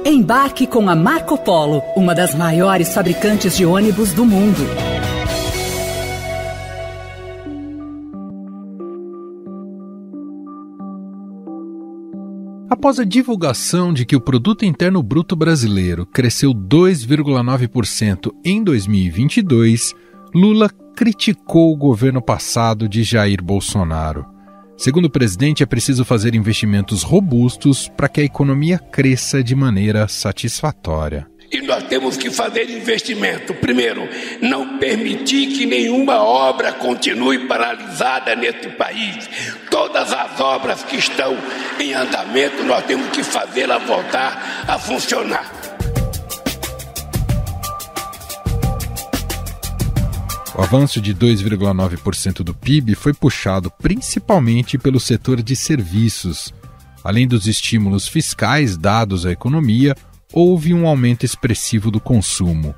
Embarque com a Marco Polo, uma das maiores fabricantes de ônibus do mundo. Após a divulgação de que o Produto Interno Bruto brasileiro cresceu 2,9% em 2022, Lula criticou o governo passado de Jair Bolsonaro. Segundo o presidente, é preciso fazer investimentos robustos para que a economia cresça de maneira satisfatória. E nós temos que fazer investimento. Primeiro, não permitir que nenhuma obra continue paralisada neste país. Todas as obras que estão em andamento, nós temos que fazê-la voltar a funcionar. O avanço de 2,9% do PIB foi puxado principalmente pelo setor de serviços. Além dos estímulos fiscais dados à economia, houve um aumento expressivo do consumo.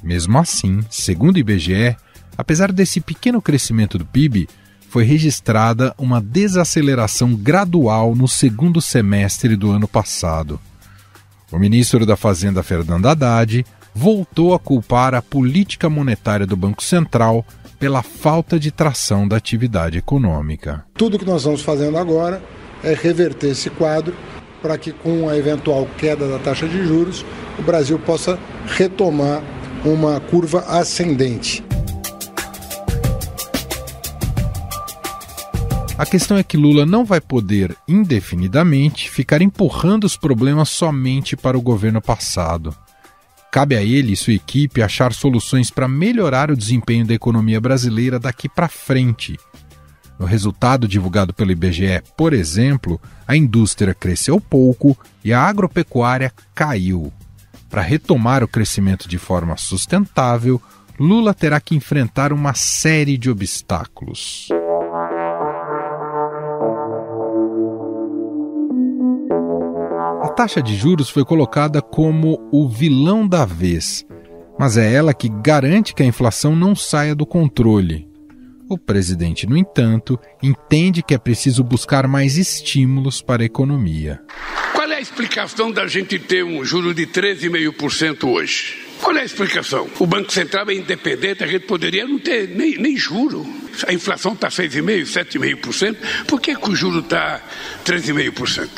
Mesmo assim, segundo o IBGE, apesar desse pequeno crescimento do PIB, foi registrada uma desaceleração gradual no segundo semestre do ano passado. O ministro da Fazenda, Fernando Haddad, voltou a culpar a política monetária do Banco Central pela falta de tração da atividade econômica. Tudo que nós estamos fazendo agora é reverter esse quadro para que, com a eventual queda da taxa de juros, o Brasil possa retomar uma curva ascendente. A questão é que Lula não vai poder, indefinidamente, ficar empurrando os problemas somente para o governo passado. Cabe a ele e sua equipe achar soluções para melhorar o desempenho da economia brasileira daqui para frente. No resultado divulgado pelo IBGE, por exemplo, a indústria cresceu pouco e a agropecuária caiu. Para retomar o crescimento de forma sustentável, Lula terá que enfrentar uma série de obstáculos. A taxa de juros foi colocada como o vilão da vez, mas é ela que garante que a inflação não saia do controle. O presidente, no entanto, entende que é preciso buscar mais estímulos para a economia. Qual é a explicação da gente ter um juro de 13,5% hoje? Qual é a explicação? O Banco Central é independente, a gente poderia não ter nem juro. A inflação está 6,5%, 7,5%. Por que o juro está 13,5%?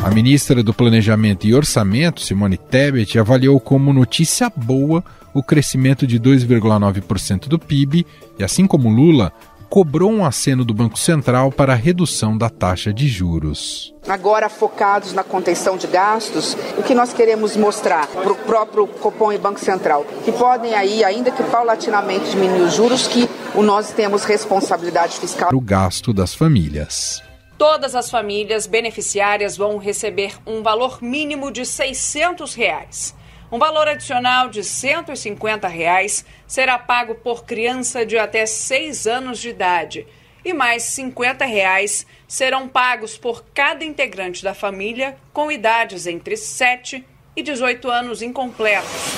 A ministra do Planejamento e Orçamento, Simone Tebet, avaliou como notícia boa o crescimento de 2,9% do PIB e, assim como Lula, cobrou um aceno do Banco Central para a redução da taxa de juros. Agora focados na contenção de gastos, o que nós queremos mostrar para o próprio Copom e Banco Central, que podem aí, ainda que paulatinamente diminuir os juros, que nós temos responsabilidade fiscal. O gasto das famílias. Todas as famílias beneficiárias vão receber um valor mínimo de R$ 600. Um valor adicional de R$ 150 será pago por criança de até 6 anos de idade e mais R$ 50 serão pagos por cada integrante da família com idades entre 7 e 18 anos incompletos.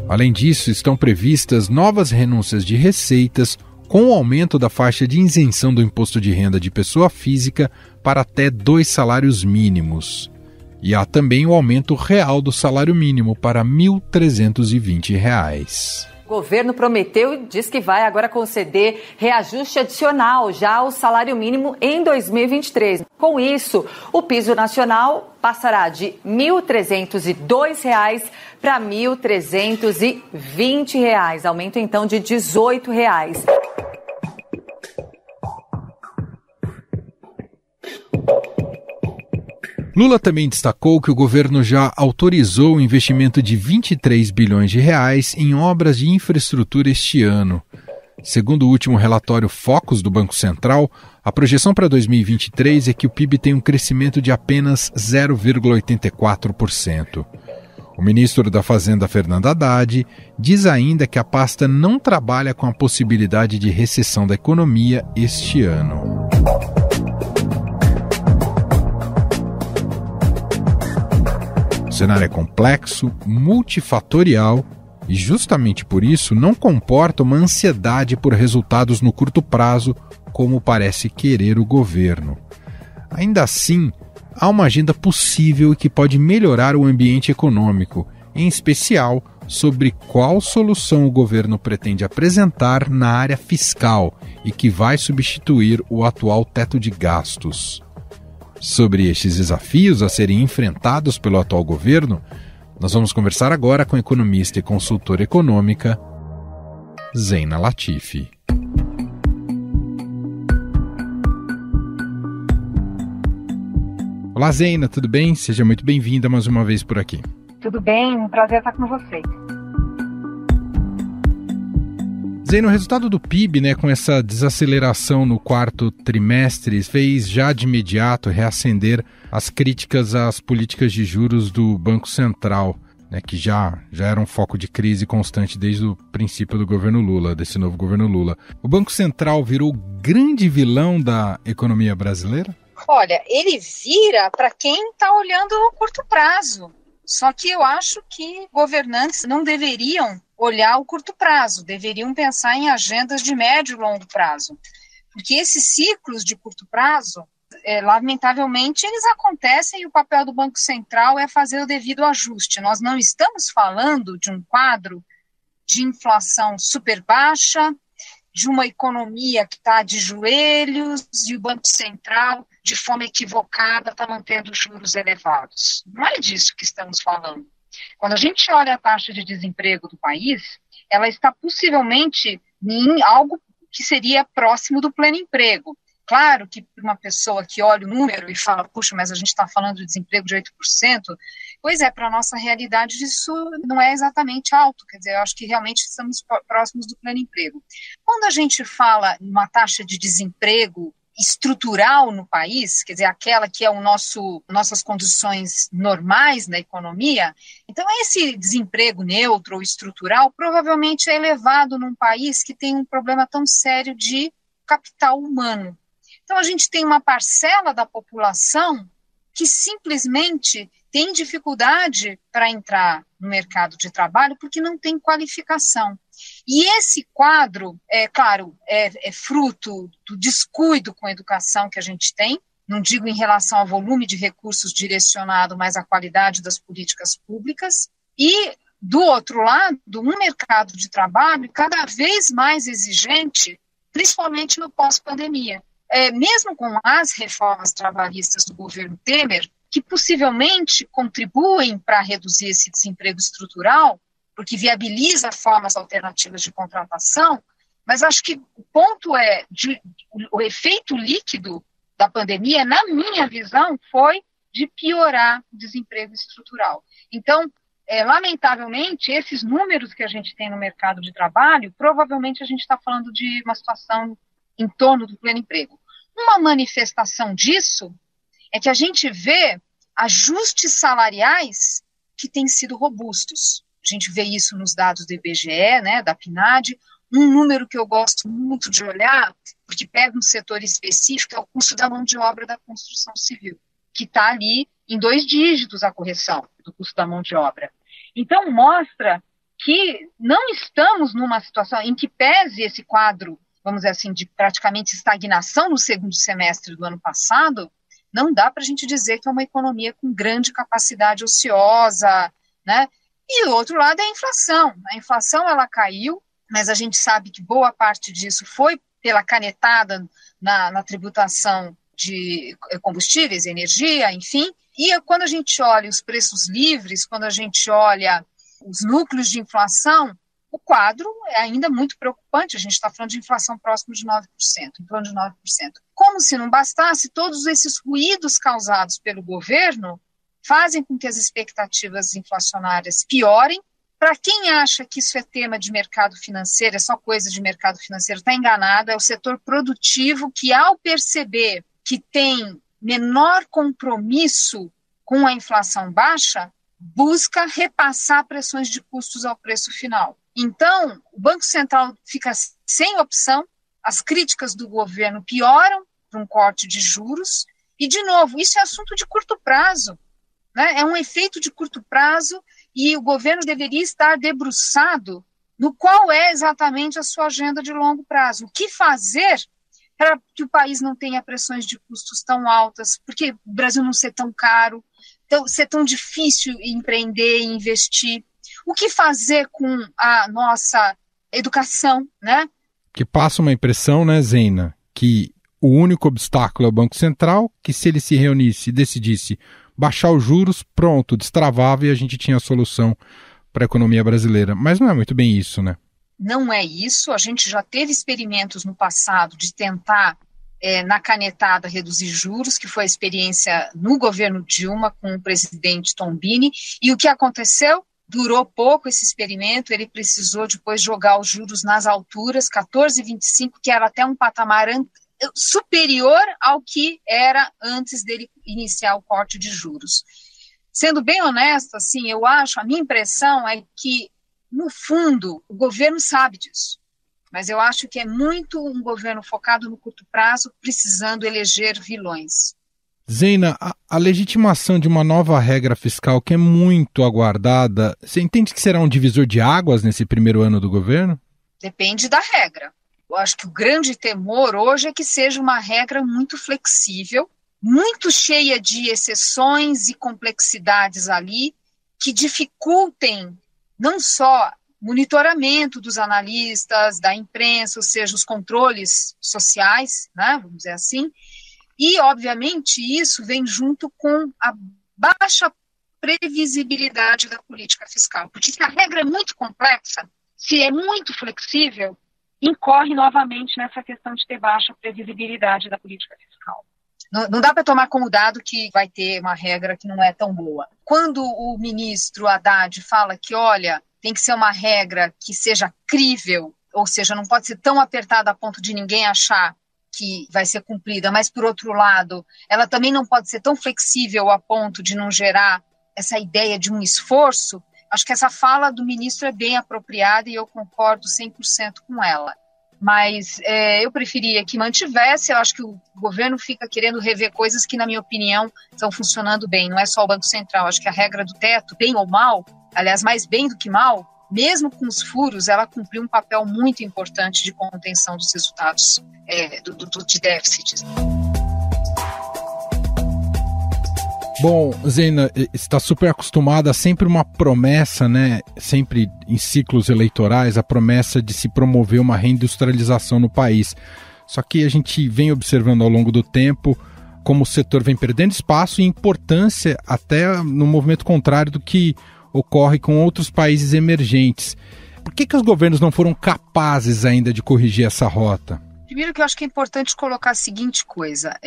Além disso, estão previstas novas renúncias de receitas com o aumento da faixa de isenção do imposto de renda de pessoa física para até 2 salários mínimos. E há também o aumento real do salário mínimo para R$ 1.320. O governo prometeu e diz que vai agora conceder reajuste adicional já ao salário mínimo em 2023. Com isso, o piso nacional passará de R$ 1.302 para R$ 1.320, aumento então de R$ 18. Lula também destacou que o governo já autorizou o investimento de 23 bilhões de reais em obras de infraestrutura este ano. Segundo o último relatório Focus do Banco Central, a projeção para 2023 é que o PIB tem um crescimento de apenas 0,84%. O ministro da Fazenda, Fernando Haddad, diz ainda que a pasta não trabalha com a possibilidade de recessão da economia este ano. O cenário é complexo, multifatorial e, justamente por isso, não comporta uma ansiedade por resultados no curto prazo, como parece querer o governo. Ainda assim, há uma agenda possível e que pode melhorar o ambiente econômico, em especial sobre qual solução o governo pretende apresentar na área fiscal e que vai substituir o atual teto de gastos. Sobre estes desafios a serem enfrentados pelo atual governo, nós vamos conversar agora com a economista e consultora econômica Zeina Latifi. Olá, Zeina, tudo bem? Seja muito bem-vinda mais uma vez por aqui. Tudo bem, um prazer estar com vocês. Zeina, o resultado do PIB, com essa desaceleração no quarto trimestre, fez já de imediato reacender as críticas às políticas de juros do Banco Central, que já era um foco de crise constante desde o princípio do governo Lula, desse novo governo Lula. O Banco Central virou grande vilão da economia brasileira? Olha, ele vira para quem está olhando no curto prazo. Só que eu acho que governantes não deveriam olhar o curto prazo, deveriam pensar em agendas de médio e longo prazo. Porque esses ciclos de curto prazo, lamentavelmente, eles acontecem e o papel do Banco Central é fazer o devido ajuste. Nós não estamos falando de um quadro de inflação super baixa, de uma economia que está de joelhos e o Banco Central, de forma equivocada, está mantendo juros elevados. Não é disso que estamos falando. Quando a gente olha a taxa de desemprego do país, ela está possivelmente em algo que seria próximo do pleno emprego. Claro que para uma pessoa que olha o número e fala, puxa, mas a gente está falando de desemprego de 8%, pois é, para a nossa realidade isso não é exatamente alto, quer dizer, eu acho que realmente estamos próximos do pleno emprego. Quando a gente fala em uma taxa de desemprego estrutural no país, quer dizer, aquela que é nossas condições normais na economia, então esse desemprego neutro ou estrutural provavelmente é elevado num país que tem um problema tão sério de capital humano. Então a gente tem uma parcela da população que simplesmente tem dificuldade para entrar no mercado de trabalho porque não tem qualificação. E esse quadro, claro, é fruto do descuido com a educação que a gente tem, não digo em relação ao volume de recursos direcionado, mas à qualidade das políticas públicas, e, do outro lado, um mercado de trabalho cada vez mais exigente, principalmente no pós-pandemia. Mesmo com as reformas trabalhistas do governo Temer, que possivelmente contribuem para reduzir esse desemprego estrutural, porque viabiliza formas alternativas de contratação, mas acho que o ponto o efeito líquido da pandemia, na minha visão, foi de piorar o desemprego estrutural. Então, lamentavelmente, esses números que a gente tem no mercado de trabalho, provavelmente a gente está falando de uma situação em torno do pleno emprego. Uma manifestação disso é que a gente vê ajustes salariais que têm sido robustos. A gente vê isso nos dados do IBGE, da PNAD. Um número que eu gosto muito de olhar, porque pega um setor específico, é o custo da mão de obra da construção civil, que está ali em 2 dígitos a correção do custo da mão de obra. Então, mostra que não estamos numa situação em que pese esse quadro, vamos dizer assim, de praticamente estagnação no segundo semestre do ano passado, não dá para a gente dizer que é uma economia com grande capacidade ociosa, E, do outro lado, é a inflação. A inflação, ela caiu, mas a gente sabe que boa parte disso foi pela canetada na tributação de combustíveis, energia, enfim. E quando a gente olha os preços livres, quando a gente olha os núcleos de inflação, o quadro é ainda muito preocupante. A gente está falando de inflação próximo de 9%, em torno de 9%. Como se não bastasse, todos esses ruídos causados pelo governo fazem com que as expectativas inflacionárias piorem. Para quem acha que isso é tema de mercado financeiro, é só coisa de mercado financeiro, está enganado. É o setor produtivo que, ao perceber que tem menor compromisso com a inflação baixa, busca repassar pressões de custos ao preço final. Então, o Banco Central fica sem opção, as críticas do governo pioram para um corte de juros, e, de novo, isso é assunto de curto prazo. né? É um efeito de curto prazo e o governo deveria estar debruçado no qual é exatamente a sua agenda de longo prazo. O que fazer para que o país não tenha pressões de custos tão altas, porque o Brasil não ser tão caro, ser tão difícil empreender e investir. O que fazer com a nossa educação, né? Que passa uma impressão, né, Zeina, que o único obstáculo é o Banco Central, que se ele se reunisse e decidisse baixar os juros, pronto, destravava e a gente tinha a solução para a economia brasileira. Mas não é muito bem isso, né? Não é isso. A gente já teve experimentos no passado de tentar, na canetada, reduzir juros, que foi a experiência no governo Dilma com o presidente Tombini. E o que aconteceu? Durou pouco esse experimento, ele precisou depois jogar os juros nas alturas, 14,25, que era até um patamar superior ao que era antes dele iniciar o corte de juros. Sendo bem honesto, assim, eu acho, a minha impressão é que, no fundo, o governo sabe disso, mas eu acho que é muito um governo focado no curto prazo, precisando eleger vilões. Zeina, a legitimação de uma nova regra fiscal que é muito aguardada, você entende que será um divisor de águas nesse primeiro ano do governo? Depende da regra. Eu acho que o grande temor hoje é que seja uma regra muito flexível, muito cheia de exceções e complexidades ali, que dificultem não só monitoramento dos analistas, da imprensa, ou seja, os controles sociais, né, vamos dizer assim, e, obviamente, isso vem junto com a baixa previsibilidade da política fiscal, porque se a regra é muito complexa, se é muito flexível, incorre novamente nessa questão de ter baixa previsibilidade da política fiscal. Não dá para tomar como dado que vai ter uma regra que não é tão boa. Quando o ministro Haddad fala que, olha, tem que ser uma regra que seja crível, ou seja, não pode ser tão apertada a ponto de ninguém achar que vai ser cumprida, mas, por outro lado, ela também não pode ser tão flexível a ponto de não gerar essa ideia de um esforço. Acho que essa fala do ministro é bem apropriada e eu concordo 100% com ela. Mas eu preferia que mantivesse. Eu acho que o governo fica querendo rever coisas que, na minha opinião, estão funcionando bem. Não é só o Banco Central. Acho que a regra do teto, bem ou mal, aliás, mais bem do que mal, mesmo com os furos, ela cumpriu um papel muito importante de contenção dos resultados de déficits. Bom, Zeina, está super acostumada a sempre uma promessa, né? Sempre em ciclos eleitorais, a promessa de se promover uma reindustrialização no país. Só que a gente vem observando ao longo do tempo como o setor vem perdendo espaço e importância até no movimento contrário do que ocorre com outros países emergentes. Por que os governos não foram capazes ainda de corrigir essa rota? Primeiro que eu acho que é importante colocar a seguinte coisa.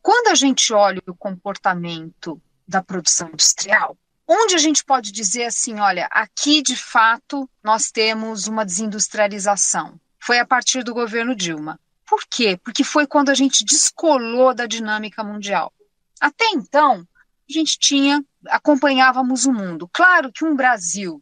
Quando a gente olha o comportamento da produção industrial, onde a gente pode dizer assim, olha, aqui de fato nós temos uma desindustrialização? Foi a partir do governo Dilma. Por quê? Porque foi quando a gente descolou da dinâmica mundial. Até então, a gente acompanhávamos o mundo. Claro que um Brasil,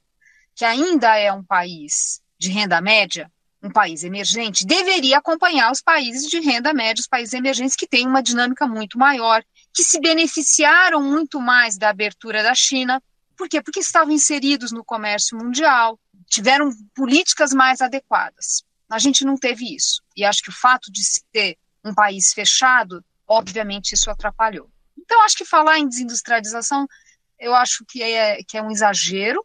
que ainda é um país de renda média, um país emergente, deveria acompanhar os países de renda média, os países emergentes que têm uma dinâmica muito maior, que se beneficiaram muito mais da abertura da China. Por quê? Porque estavam inseridos no comércio mundial, tiveram políticas mais adequadas. A gente não teve isso. E acho que o fato de ser um país fechado, obviamente isso atrapalhou. Então, acho que falar em desindustrialização, eu acho que é um exagero,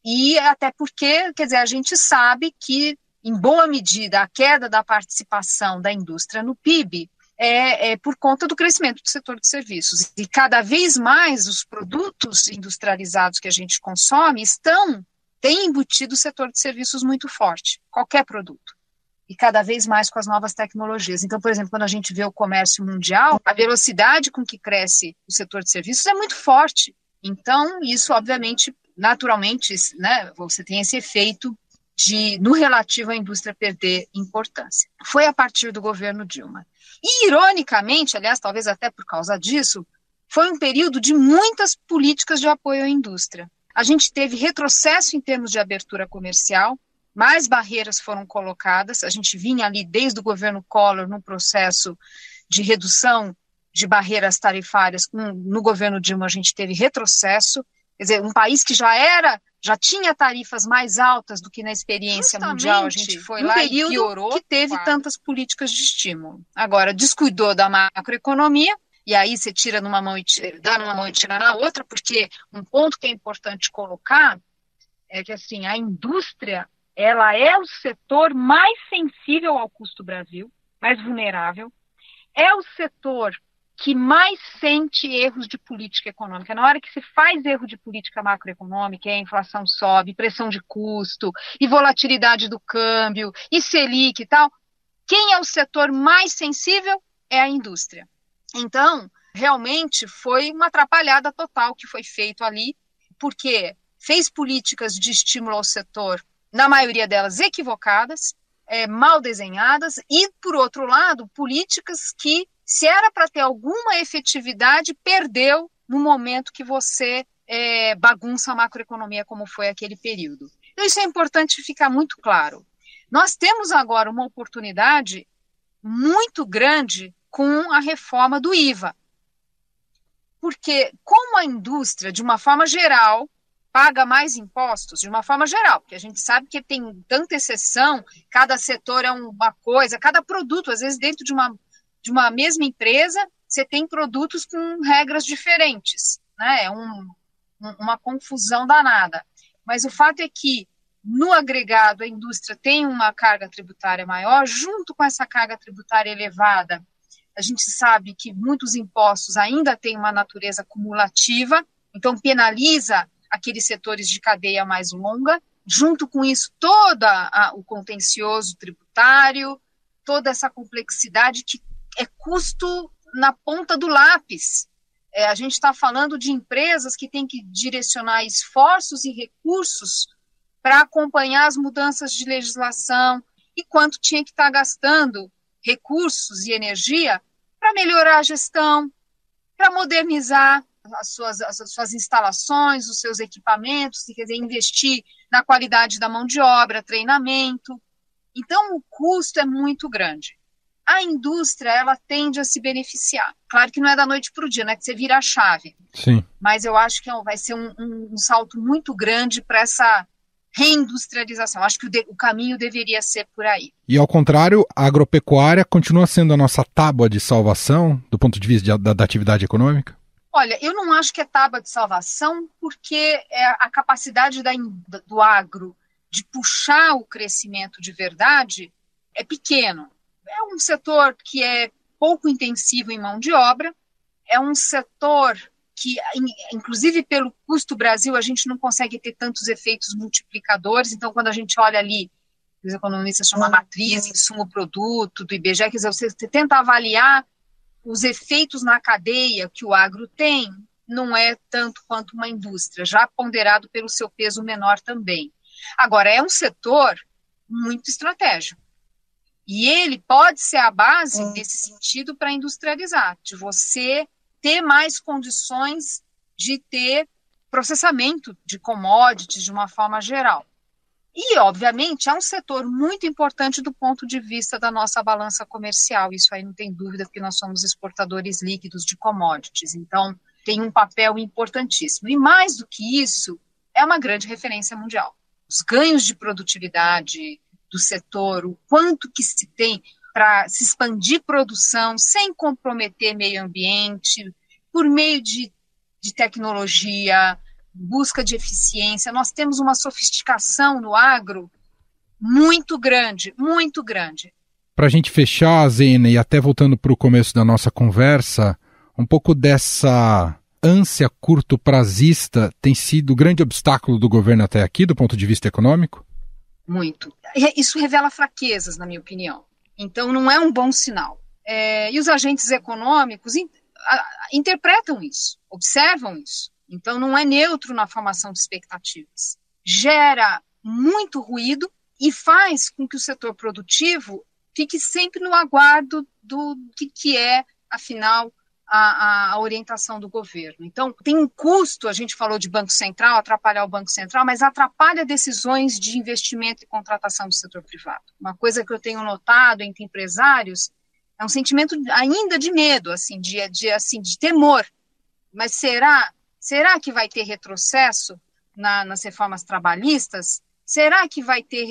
e até porque, quer dizer, a gente sabe que, em boa medida, a queda da participação da indústria no PIB é por conta do crescimento do setor de serviços. E cada vez mais os produtos industrializados que a gente consome têm embutido o setor de serviços muito forte, qualquer produto. E cada vez mais com as novas tecnologias. Então, por exemplo, quando a gente vê o comércio mundial, a velocidade com que cresce o setor de serviços é muito forte. Então, isso, obviamente, naturalmente, né, você tem esse efeito no relativo à indústria perder importância. Foi a partir do governo Dilma. E, ironicamente, aliás, talvez até por causa disso, foi um período de muitas políticas de apoio à indústria. A gente teve retrocesso em termos de abertura comercial, mais barreiras foram colocadas, a gente vinha ali desde o governo Collor no processo de redução de barreiras tarifárias. No governo Dilma a gente teve retrocesso, quer dizer, um país que já tinha tarifas mais altas do que na experiência mundial, a gente foi lá e piorou, que teve tantas políticas de estímulo. Agora, descuidou da macroeconomia, e aí você tira numa mão e dá numa mão e tira na outra, porque um ponto que é importante colocar é que, assim, a indústria, ela é o setor mais sensível ao custo Brasil, mais vulnerável, é o setor que mais sente erros de política econômica. Na hora que se faz erro de política macroeconômica, a inflação sobe, pressão de custo, e volatilidade do câmbio, e Selic e tal, quem é o setor mais sensível é a indústria. Então, realmente foi uma atrapalhada total que foi feito ali, porque fez políticas de estímulo ao setor, na maioria delas equivocadas, mal desenhadas, e, por outro lado, políticas que, se era para ter alguma efetividade, perdeu no momento que você bagunça a macroeconomia, como foi aquele período. Então, isso é importante ficar muito claro. Nós temos agora uma oportunidade muito grande com a reforma do IVA. Porque, como a indústria, de uma forma geral, paga mais impostos, de uma forma geral, porque a gente sabe que tem tanta exceção, cada setor é uma coisa, cada produto, às vezes dentro de uma mesma empresa, você tem produtos com regras diferentes, né? É uma confusão danada. Mas o fato é que, no agregado, a indústria tem uma carga tributária maior, junto com essa carga tributária elevada, a gente sabe que muitos impostos ainda têm uma natureza cumulativa, então penaliza aqueles setores de cadeia mais longa, junto com isso todo o contencioso tributário, toda essa complexidade que é custo na ponta do lápis. A gente está falando de empresas que têm que direcionar esforços e recursos para acompanhar as mudanças de legislação e quanto tinha que estar gastando recursos e energia para melhorar a gestão, para modernizar as suas instalações, os seus equipamentos, quer dizer, investir na qualidade da mão de obra, treinamento. Então, o custo é muito grande. A indústria, ela tende a se beneficiar. Claro que não é da noite para o dia, não é que você vira a chave. Sim. Mas eu acho que vai ser um salto muito grande para essa reindustrialização. Acho que o caminho deveria ser por aí. E, ao contrário, a agropecuária continua sendo a nossa tábua de salvação do ponto de vista da atividade econômica? Olha, eu não acho que é tábua de salvação, porque a capacidade do agro de puxar o crescimento de verdade é pequeno. É um setor que é pouco intensivo em mão de obra, é um setor que, inclusive pelo custo Brasil, a gente não consegue ter tantos efeitos multiplicadores. Então, quando a gente olha ali, os economistas chamam a matriz, insumo-produto, do IBGE, quer dizer, você tenta avaliar os efeitos na cadeia que o agro tem, não é tanto quanto uma indústria, já ponderado pelo seu peso menor também. Agora, é um setor muito estratégico. E ele pode ser a base, nesse sentido, para industrializar, de você ter mais condições de ter processamento de commodities de uma forma geral. E, obviamente, é um setor muito importante do ponto de vista da nossa balança comercial. Isso aí não tem dúvida, porque nós somos exportadores líquidos de commodities. Então, tem um papel importantíssimo. E, mais do que isso, é uma grande referência mundial. Os ganhos de produtividade do setor, o quanto que se tem para se expandir produção sem comprometer meio ambiente, por meio de tecnologia, busca de eficiência. Nós temos uma sofisticação no agro muito grande, muito grande. Para a gente fechar, Zena, e até voltando para o começo da nossa conversa, um pouco dessa ânsia curto-prazista tem sido o grande obstáculo do governo até aqui, do ponto de vista econômico? Muito. Isso revela fraquezas, na minha opinião. Então, não é um bom sinal. E os agentes econômicos interpretam isso, observam isso. Então, não é neutro na formação de expectativas. Gera muito ruído e faz com que o setor produtivo fique sempre no aguardo do que é, afinal, a orientação do governo. Então, tem um custo, a gente falou de Banco Central, atrapalhar o Banco Central, mas atrapalha decisões de investimento e contratação do setor privado. Uma coisa que eu tenho notado entre empresários É um sentimento ainda de medo, assim, de temor. Mas será que vai ter retrocesso nas reformas trabalhistas? Será que vai ter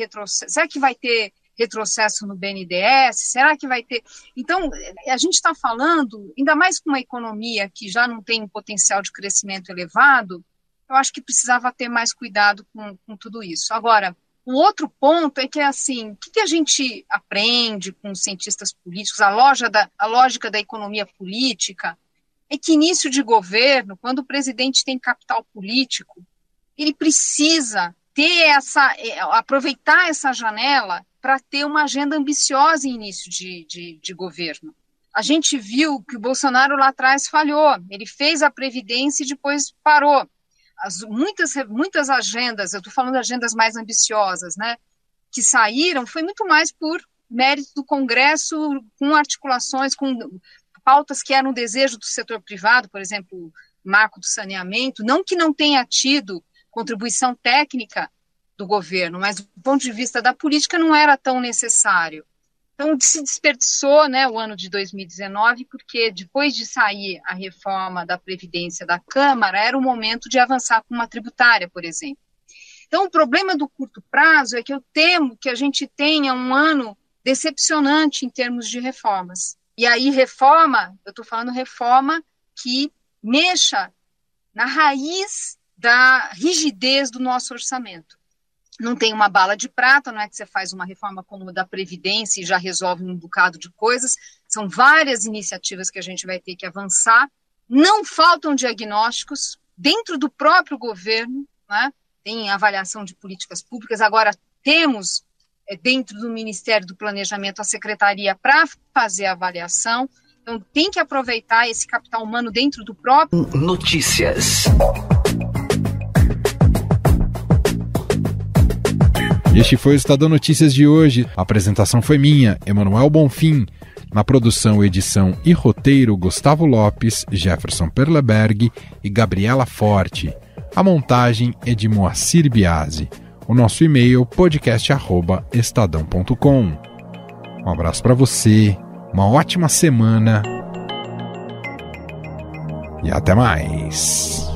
retrocesso no BNDES? Será que vai ter... Então, a gente está falando, ainda mais com uma economia que já não tem um potencial de crescimento elevado, eu acho que precisava ter mais cuidado com tudo isso. Agora, o outro ponto é que, assim, o que a gente aprende com os cientistas políticos, a lógica da economia política, é que início de governo, quando o presidente tem capital político, ele precisa aproveitar essa janela para ter uma agenda ambiciosa em início de governo. A gente viu que o Bolsonaro lá atrás falhou, ele fez a Previdência e depois parou. Muitas agendas, eu estou falando de agendas mais ambiciosas, né, que saíram, foi muito mais por mérito do Congresso, com articulações, com pautas que eram desejo do setor privado, por exemplo, o marco do saneamento, não que não tenha tido contribuição técnica do governo, mas do ponto de vista da política não era tão necessário. Então se desperdiçou, né, o ano de 2019, porque depois de sair a reforma da Previdência da Câmara, era o momento de avançar com uma tributária, por exemplo. Então o problema do curto prazo é que eu temo que a gente tenha um ano decepcionante em termos de reformas. E aí eu estou falando reforma que mexa na raiz da rigidez do nosso orçamento. Não tem uma bala de prata, não é que você faz uma reforma como a da Previdência e já resolve um bocado de coisas, são várias iniciativas que a gente vai ter que avançar, não faltam diagnósticos dentro do próprio governo, né? Tem avaliação de políticas públicas, agora temos dentro do Ministério do Planejamento a Secretaria para fazer a avaliação, então tem que aproveitar esse capital humano dentro do próprio... Notícias. Este foi o Estadão Notícias de hoje. A apresentação foi minha, Emanuel Bonfim. Na produção, edição e roteiro, Gustavo Lopes, Jefferson Perleberg e Gabriela Forte. A montagem é de Moacir Biasi. O nosso e-mail, podcast@estadão.com. Um abraço para você, uma ótima semana e até mais.